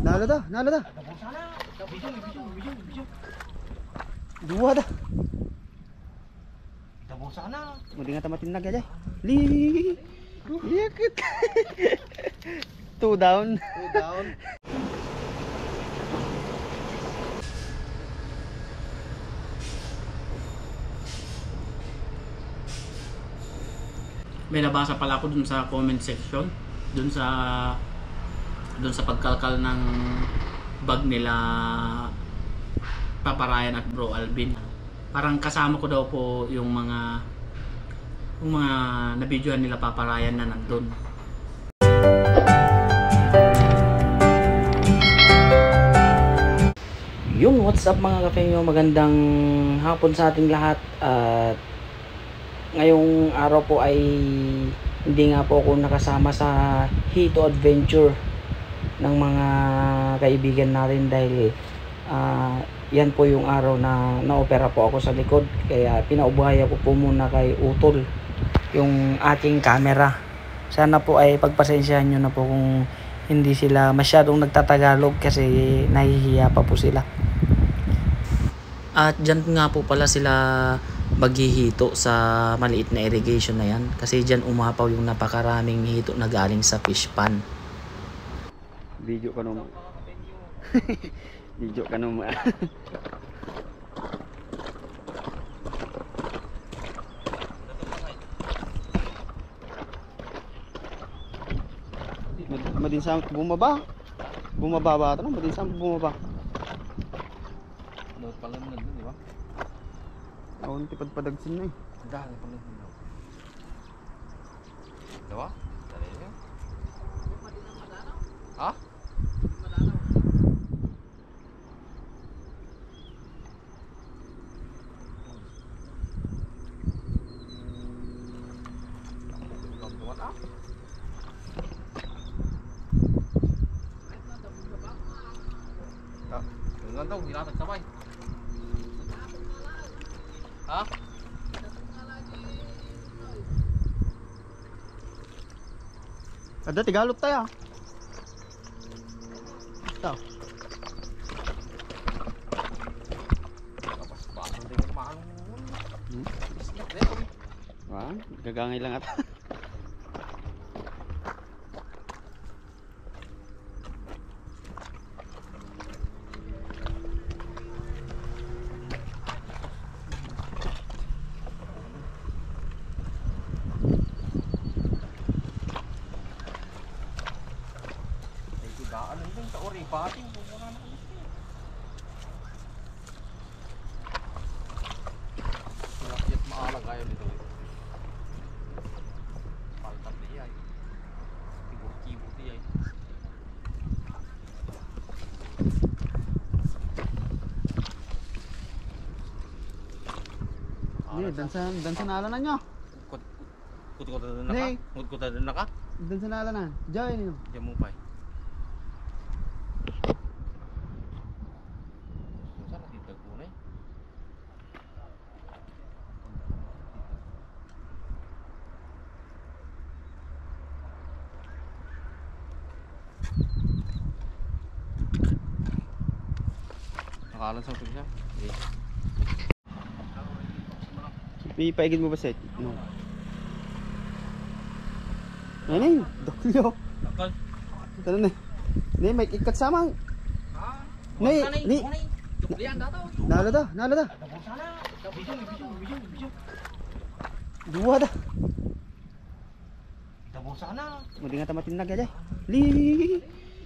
Nalo dah. Dua dah. Tabur sana. Mudi nga tamatin na gaya. Li. Yakit. Two down. May nabasa pala ako dun sa comment section, dun sa pagkalkal ng bag nila Papa Ryan at Bro Alvin. Parang kasama ko daw po yung mga na-videohan nila Papa Ryan na nandun. Yung what's up mga kapengyo, magandang hapon sa ating lahat. At ngayong araw po ay hindi nga po ako nakasama sa Hito Adventure ng mga kaibigan natin dahil yan po yung araw na naopera po ako sa likod, kaya pinaubuhay ako po muna kay Utol yung aking camera. Sana po ay pagpasensyahan nyo na po kung hindi sila masyadong nagtatagalog kasi nahihiya pa po sila. At dyan nga po pala sila maghihito sa maliit na irrigation na yan kasi dyan umapaw yung napakaraming hito na galing sa fish pan. Video ka naman. Video ka naman. Madin sa bumaba ba ito? Madin sa bumaba. No pala na di ba? Ako nang tipad-padagsin na eh. Dahil pala na. Diba? Dali niyo. Ha? Ganun daw, nilatag sabay. Ha? Ada tigalot tayo. Ito. Tapos ba? Hindi ko mahal. Isnak din. Wah, gagangay lang ata. Daan din sa ori pating wala na ulit. Bakit maalag ayon dito? Paltat diay. Tibok diay. Ni dan sa nalanan nyo. Kut na ka? Dan sa nalanan. Diyan niyo. Diyan mo pa. Nakalan sa pagsa. Ipaigid mo ba set? No. Nay, dokyo. Nakal. Tara na. Nay, may ikat samang. Nay, ni. Nalo dah. Dua dah. Tabur sana. Mudi nga tamatin na gaya. Li.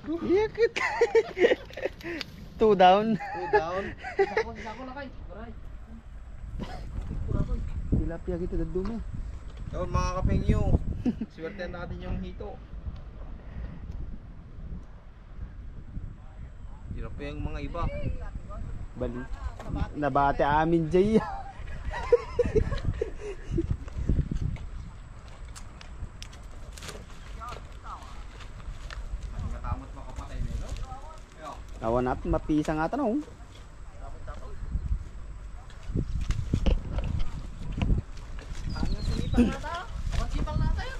Yakit. Two down. Sako na kay. Baray. Tilapia gitu dadumi. Yun mga kapengyo. Swerte natin yung hito. Hirap pa yung mga iba. Bali. Nabate amin jay. Natamot makapatay nilo. Awan na mapisa nga tanong. Sipang na tayo.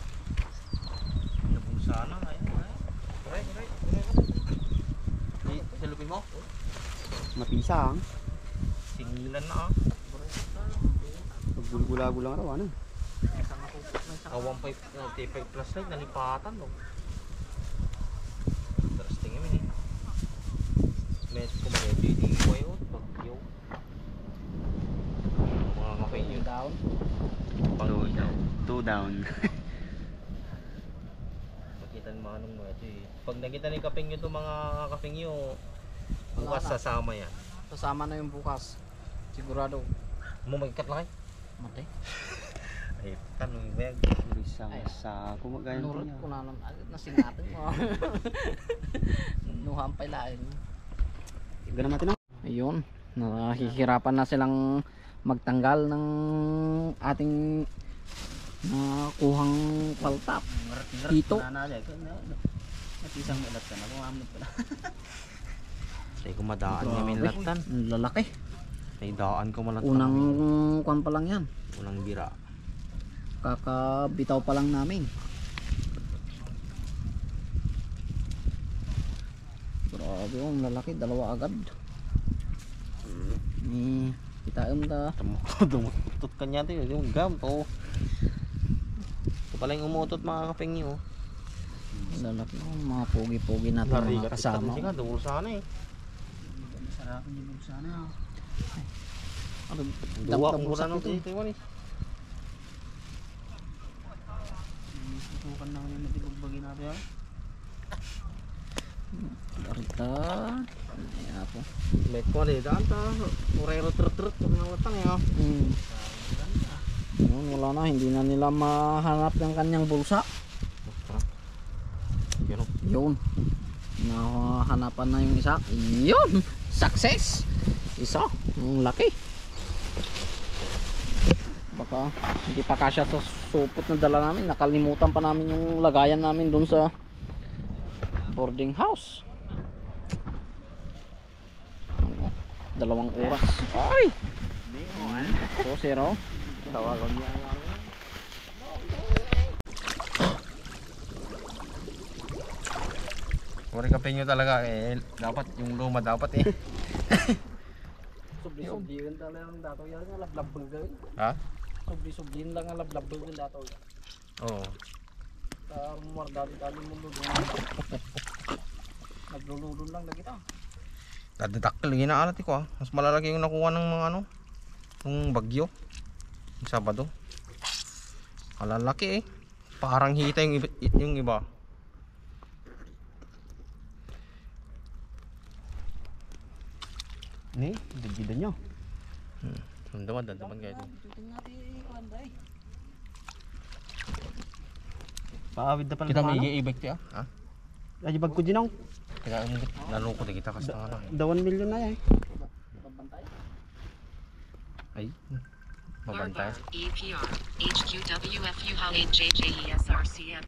Tabur sana ngayon. Correct. mo? Mapisang. Singilan na ah. Pagbulgula-gula raw ano. Awang 5, T5 plus light, nalipatan no. Interesting yun eh. Met ko mga hindi ko yun. Bagyo. Mga kape yun. Down. Two down. Makita ng mga nung mga ito eh. Pag nakita ng kapeng nyo ito mga kapeng nyo, bukas Wala na. sasama yan. Sasama na yung bukas. Sigurado. Magkat lang kayo. Matay. Ay, tanong yung bag. Isang sa kumagayan Nurot niya. ko na nun. Nasingatan mo. Nuhampay lain. Ganun natin. Ayun. Nahihirapan na silang magtanggal ng ating nakuhang paltap. Dito. Napisang ulat ka na. Kumamit ka na. Tay ko madaan niya may latan. Ang lalaki. May daan ko malatan. Unang kwan pa lang yan. Unang bira. Kakabitaw pa lang namin. Grabe yung lalaki. Dalawa agad. Kitain ta. Dumutot ka niya ito. Yung gam to. Ito pala yung umutot mga kapeng nyo. Lalaki yung mga pogi-pogi natin mga kasama. Siya dumul sana eh. Sarapin yung bulsa na. Ano? Duwa kung gula nung dito yun eh. Susukan na ngayon natin bagbagin natin ha. Arita. Ayan po. May kuwan eh. Daan ta. Urero trut-trut. Kung nang latang eh. Yun, wala na. Hindi na nila mahanap ng kanyang bulsa. Yun o. Yun. Nahanapan na yung isa. Yun. Success. Isa. Ang laki. Baka hindi pa kasya sa supot na dala namin. Nakalimutan pa namin yung lagayan namin dun sa boarding house. 2 oras. Ay! So, 0. Tawagan niya. Kung kapeng nyo talaga eh. Dapat yung luma dapat eh. Subli-subliin talaga ang dato yan. Lablabal gawin. Ha? Subli-subliin lang ang lablabal ng dato yan. Oo. Mardali-dali mo lulun. Naglululun lang na kita. Dadadakil ginaalat ko ah. Mas malalaki yung nakuha ng mga ano. Yung bagyo. Yung Sabado. Malalaki eh. Parang hita yung iba. Ni, dagida nyo. Dandaman kayo ito. Paawid na pala. Kita may i-ibig tiya. Ha? Ay, bag ko dinaw. Kaya lalo ko kita kasta nga lang. 1 million na yan. Ay. Mabantay. EPR, HQWFU HAL JJESRCM.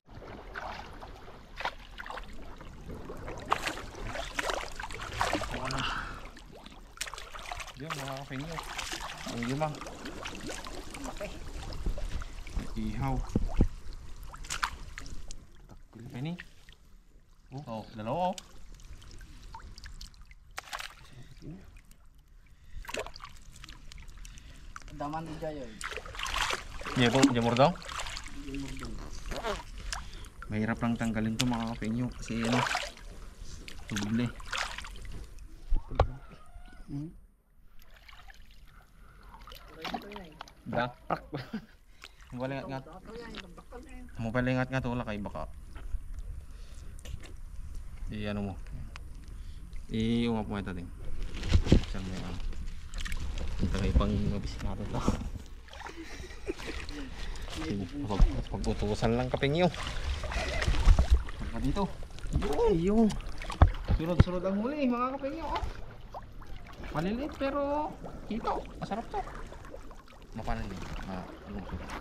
Yun mga kapinyo. Ang lima. Ihaw. Penny. Oh, dalawa oh. Daman di jayo. Jemur daw. Mahirap lang tanggalin to mga kapinyo kasi ano. Tuble. Dakpak. Mabalingat nga. Mabalingat nga to wala kay baka. Ano mo. Iungap mo ito din. Isang may ano. Ito may pang mabis natin to. Pag-utusan lang kaping nyo. Saan ka dito? Yung. Sunod-sunod ang huli mga kaping nyo. Oh. Maliliit pero kito. Masarap to. Mapanan yun. Anong sulit?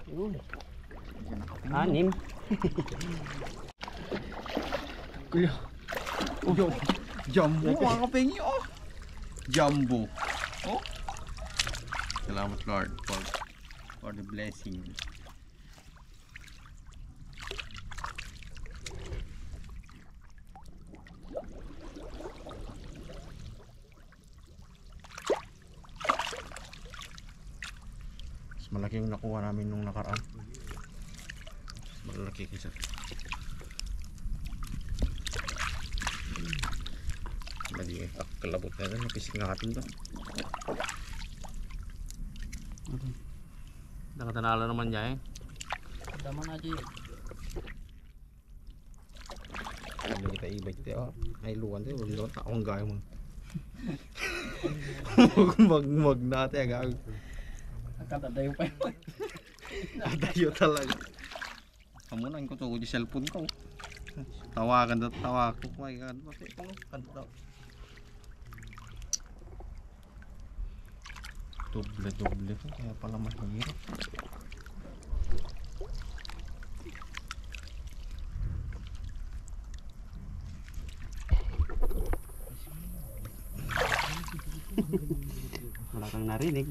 Yun. 6. Kuya. Oh, jumbo mga kapengyo oh. Jumbo. Oh. Salamat Lord for the blessing. malaki yung nakuha namin nung nakaraan. Malaki kisa. Mali kalabot na rin, napisik natin to. Nakatanala naman niya eh. Daman aja yun. Hindi kita ibig tayo. Ay luwan tayo, luwan akong gaya mo. Mag natin agad. Nakatadayo pa yun. Nadayo talaga. Kamunan ko to di cellphone ko. Tawagan na tawa ko. My God, bakit ano? Kanta. Doble ko kaya pala mahirap. Wala kang narinig.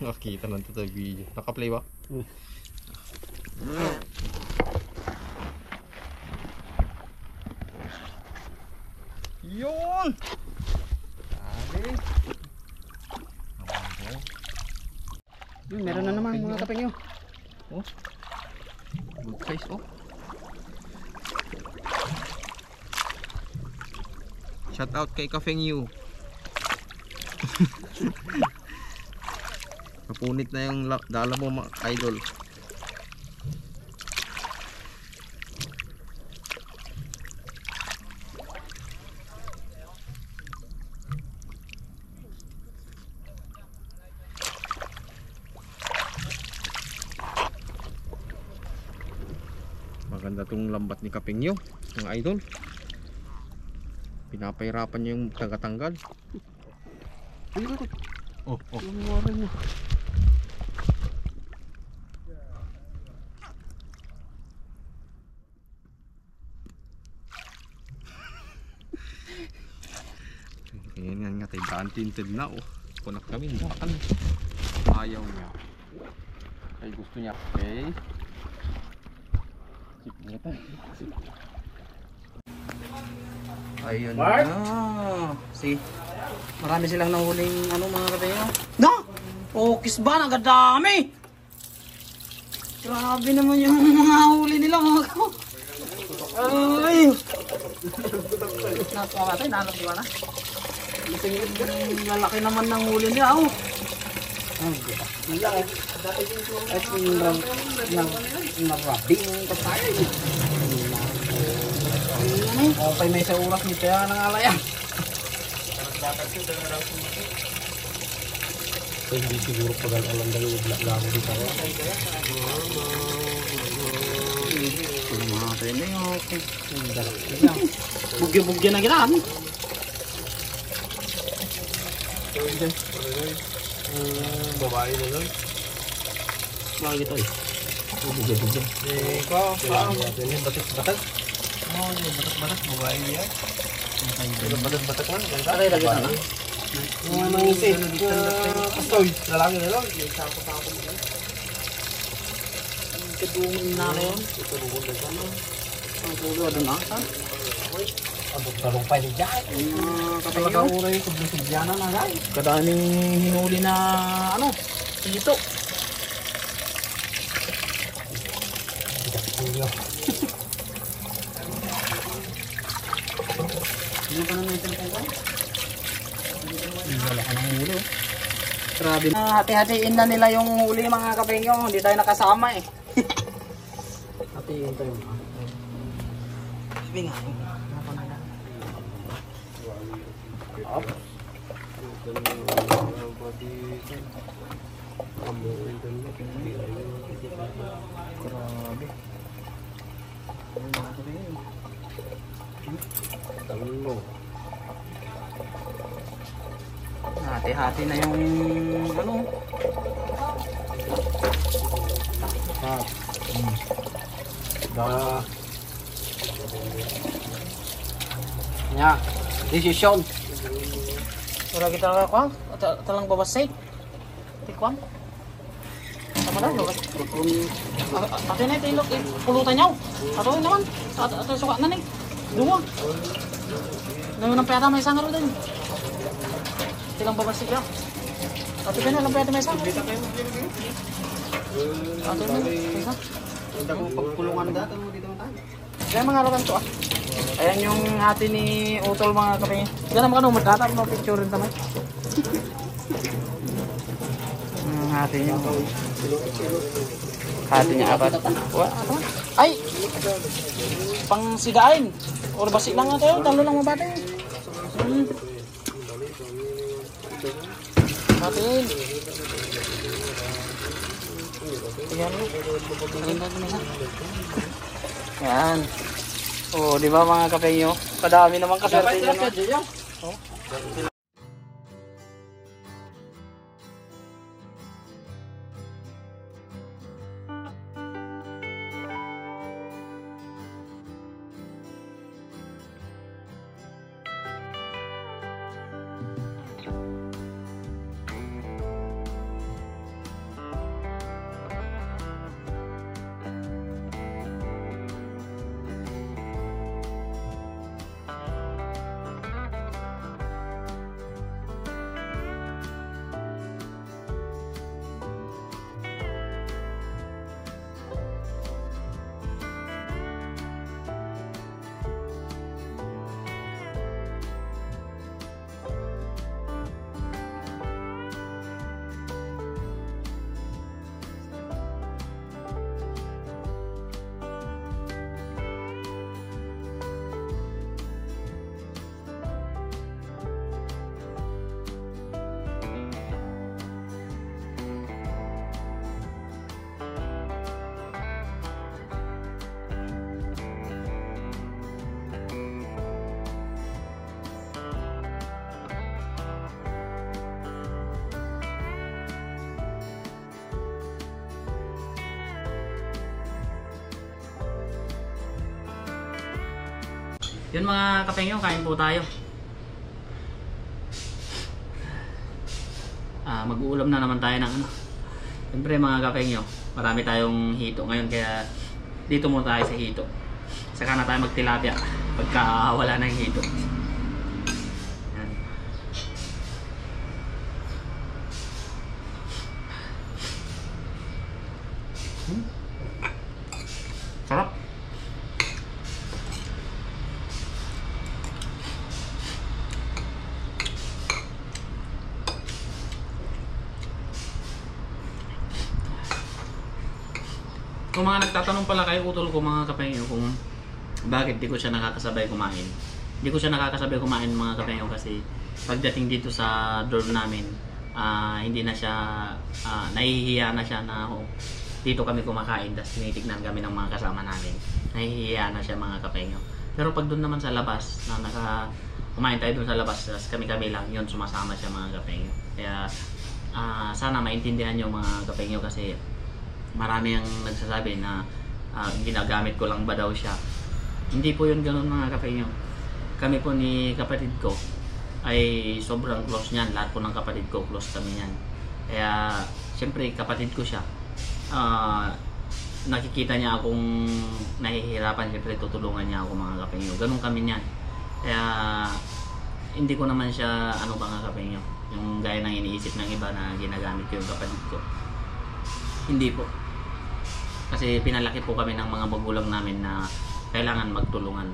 Nakita lang ito sa video. Naka-play ba? Yun! Meron na naman mga kapengyo. Oh. Good size oh. Shout out kay Kafeng Yu. Napunit na yung dala mo mga idol. Maganda tong lambat ni Kafeng Yu, mga idol. Pinapahirapan niya yung taga-tanggal. Oh. Yung waran niya. Ayan nga tayo tinted na oh. Punak kami nakan. Ayaw niya. Ay gusto niya. Okay. Sip niya tayo. Ayun na. See, marami silang nahuling ano mga kapengyo. Na! Focus ba? Nagadami! Grabe naman yung mga huli nila mga kapengyo. Ay! Natuwa tayo, nahanap di ba na? Lalaki naman ng huli nila oh. At narabing kapay. Okay, may sa uras nito yan ang alaya. Hindi siguro pag alam dali lang dito. Mga pwede okay. Bugyo-bugyo na ginaan. Babae na lang. Bakit ito eh? Bugyo-bugyo. Batak-batak. Oh, yung batak-batak. Babae niya. Yung batak-batak man. Aray, lagi na na. Yung nangisip. Pastoy. Lalaki na lang. Yung sako-sako mo lang. Ang kadungin na na yun. Ito bubong na sana. Ang pulo doon na. Abot talong pa ni Jai. Kapag Uray ko blusidyana na guys. kadaming hinuli na ano, dito. Hindi pa na natin tayo. Wala ka ng huli. Grabe. Hati-hatiin na nila yung huli mga kapengyo. Hindi tayo nakasama eh. Hatiin tayo. Sabi nga. Up. Grabe. Hati-hati na yung ano. Ya, decision. Ora kita ka, talang babasay. Tikwan. Sama na lo. Ate na tilok pulutan niyo. Ato naman. Ato suka na ni. Dua. Ngayon ang pera may sangaro din. Tilang babasay ya. Ate ka na, lampay ate mesa. Bita kayo. Ate na, mesa. Hindi ko pagpulungan dito dito tayo. Kaya mga rokan to ah. Ayan yung ate ni Utol mga kapingin. Diyan naman ka magtatap mo picture rin tamay. Ate niya. Ate niya apat. Ay! Pang sigain. Or basi lang nga tayo. Talo lang mabate. Batin. Ayan. Yan. Oh, di ba mga kapengyo? Kadami naman kaswerte niyo. Oh. Yun mga kapengyo, kain po tayo. Mag-uulam na naman tayo ng ano. Siyempre mga kapengyo, marami tayong hito ngayon kaya dito muna tayo sa hito. Saka na tayo magtilapia pagka wala ng hito. Yan. Sarap. Kung mga nagtatanong pala kay Utol ko mga kapengyo kung bakit di ko siya nakakasabay kumain. Di ko siya nakakasabay kumain mga kapengyo kasi pagdating dito sa dorm namin, hindi na siya, nahihiya na siya na dito kami kumakain tapos tinitignan kami ng mga kasama namin. Nahihiya na siya mga kapengyo. Pero pag doon naman sa labas, na kumain tayo doon sa labas tapos kami-kami lang, yun sumasama siya mga kapengyo. Kaya sana maintindihan yung mga kapengyo kasi marami ang nagsasabi na ginagamit ko lang ba daw siya. Hindi po yun ganun mga kapengyo. Kami po ni kapatid ko ay sobrang close niyan. Lahat po ng kapatid ko close kami niyan. Kaya siyempre kapatid ko siya. Nakikita niya akong nahihirapan, siyempre tutulungan niya ako mga kapengyo. Ganun kami niyan. Kaya hindi ko naman siya mga kapengyo, yung gaya ng iniisip ng iba na ginagamit ko yung kapatid ko. Hindi po. Kasi pinalaki po kami ng mga magulang namin na kailangan magtulungan.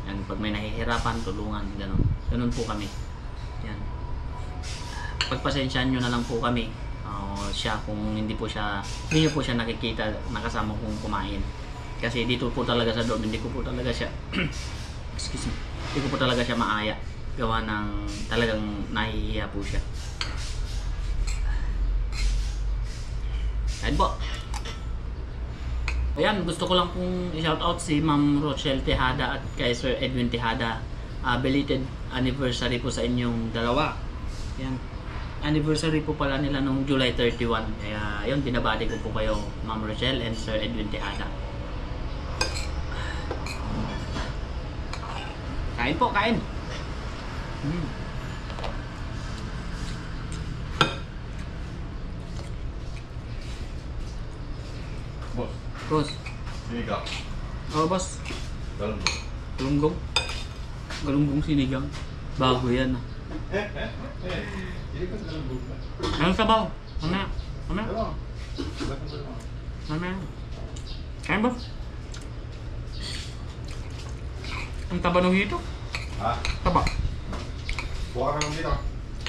Yan, pag may nahihirapan, tulungan, ganun. Ganun po kami. Yan. Pagpasensyaan nyo na lang po kami. Siya kung hindi niyo po siya nakikita nakasama kong kumain. Kasi dito po talaga sa dorm, hindi ko po talaga siya excuse me. Hindi ko po talaga siya maaya. Gawa ng talagang nahihiya po siya. Ayan po. Ayan, gusto ko lang pong i-shout out si Ma'am Rochelle Tejada at kay Sir Edwin Tejada. Belated anniversary po sa inyong dalawa. Ayan. Anniversary po pala nila nung July 31. Kaya yun, binabati ko po kayo Ma'am Rochelle and Sir Edwin Tejada. Kain po, kain. Boss. Sinigang. Oh, boss. Galunggong. Galunggong. Galunggong sinigang. Bago yan. Ano sabaw? Mamaya. Mamaya. Mamaya. Kain ba? Ang taba ng hito? Ha? Taba. Buka ka lang dito.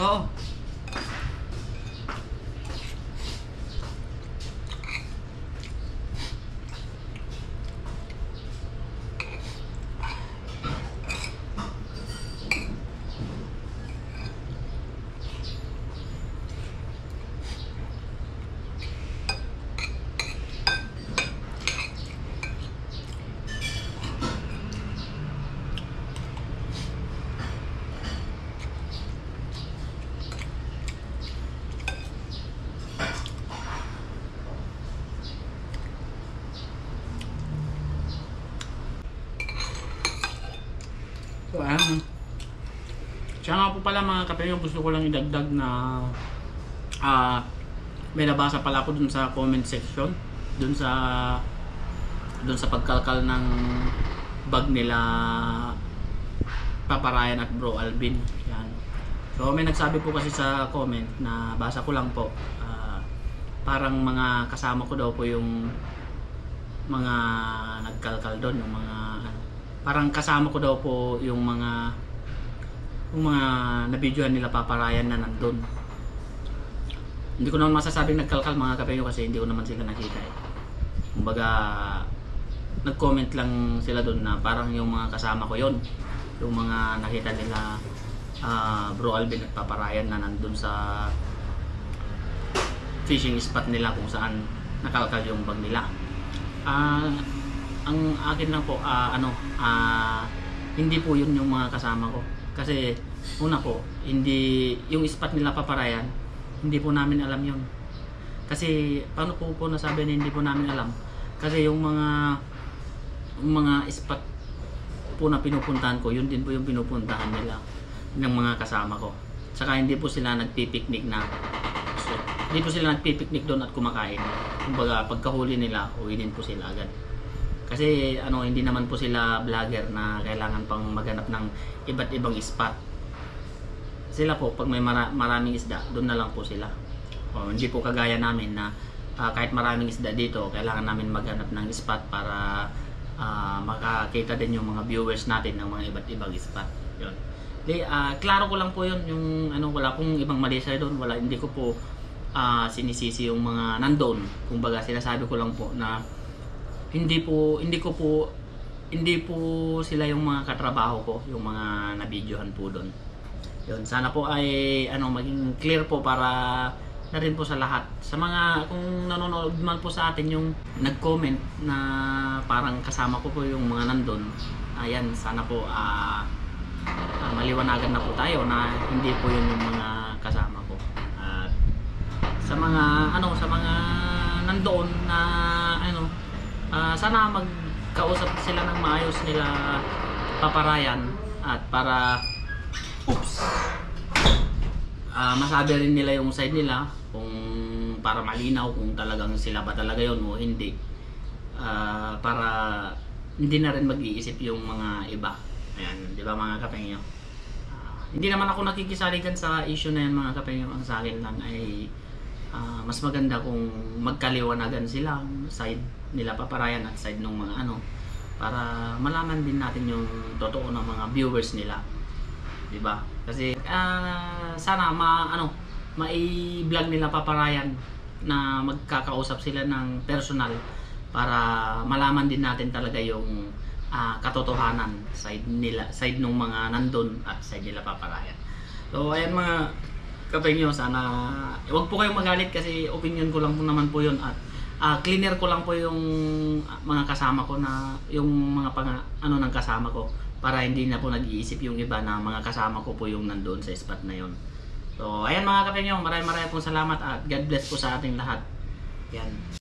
Oo. So, siya nga po pala mga kapatid, gusto ko lang idagdag na may nabasa pala ako dun sa comment section, dun sa pagkalkal ng bag nila Papa Ryan at Bro Alvin. Yan. So may nagsabi po kasi sa comment na basa ko lang po, parang mga kasama ko daw po yung mga nagkalkal doon, yung mga parang kasama ko daw po yung mga nabidyohan nila Papa Ryan na nandun. Hindi ko naman masasabing nagkalkal mga kapatid kasi hindi ko naman sila nakita eh. Kumbaga nag-comment lang sila doon na parang yung mga kasama ko yon, yung mga nakita nila Bro Alvin at Papa Ryan na nandun sa fishing spot nila kung saan nakalkal yung bag nila. Ang akin lang po, hindi po yun yung mga kasama ko. Kasi una po, hindi yung spot nila Papa Ryan, hindi po namin alam yun. Kasi paano po nasabi na hindi po namin alam? Kasi yung mga spot po na pinupuntahan ko, yun din po yung pinupuntahan nila ng mga kasama ko. Saka hindi po sila nagpipiknik na. So, hindi po sila nagpipiknik doon at kumakain. Kumbaga pagkahuli nila, uwi din po sila agad. Kasi hindi naman po sila vlogger na kailangan pang maghanap ng iba't ibang spot. Sila po pag may maraming isda, doon na lang po sila. Hindi po kagaya namin na kahit maraming isda dito, kailangan namin maghanap ng spot para makakita din yung mga viewers natin ng mga iba't ibang spot. Yun. Klaro ko lang po yun, yung wala pong ibang mali sa doon, hindi ko po sinisisi yung mga nandoon. Kumbaga sinasabi ko lang po na hindi po sila yung mga katrabaho ko, yung mga nabidyohan po doon. Yun, sana po ay maging clear po para na rin po sa lahat. Sa mga kung nanonood man po sa atin yung nag-comment na parang kasama ko po yung mga nandun. Ayan, sana po maliwanagan na po tayo na hindi po yun yung mga kasama ko. At sa mga nandoon na sana magkausap sila ng maayos nila Papa Ryan at para masabi rin nila yung side nila kung para malinaw kung talagang sila ba talaga yun o hindi, para hindi na rin mag-iisip yung mga iba. Ayan, di ba mga kapengyo? Hindi naman ako nakikisaligan sa issue na yan mga kapengyo. Ang sa akin lang ay mas maganda kung magkaliwanagan sila, side nila Papa Ryan at side ng mga para malaman din natin yung totoo ng mga viewers nila, di ba? Kasi sana mai-vlog nila Papa Ryan na magkakausap sila ng personal para malaman din natin talaga yung katotohanan side ng mga nandun at side nila Papa Ryan. So ayan mga kapengyo, sana huwag po kayong magalit kasi opinion ko lang po naman po yun at cleaner ko lang po yung mga kasama ko na yung mga ng kasama ko para hindi na po nag-iisip yung iba na mga kasama ko po yung nandoon sa spot na yun. So ayan mga kapengyo, maraming pong salamat at God bless po sa ating lahat. Yan.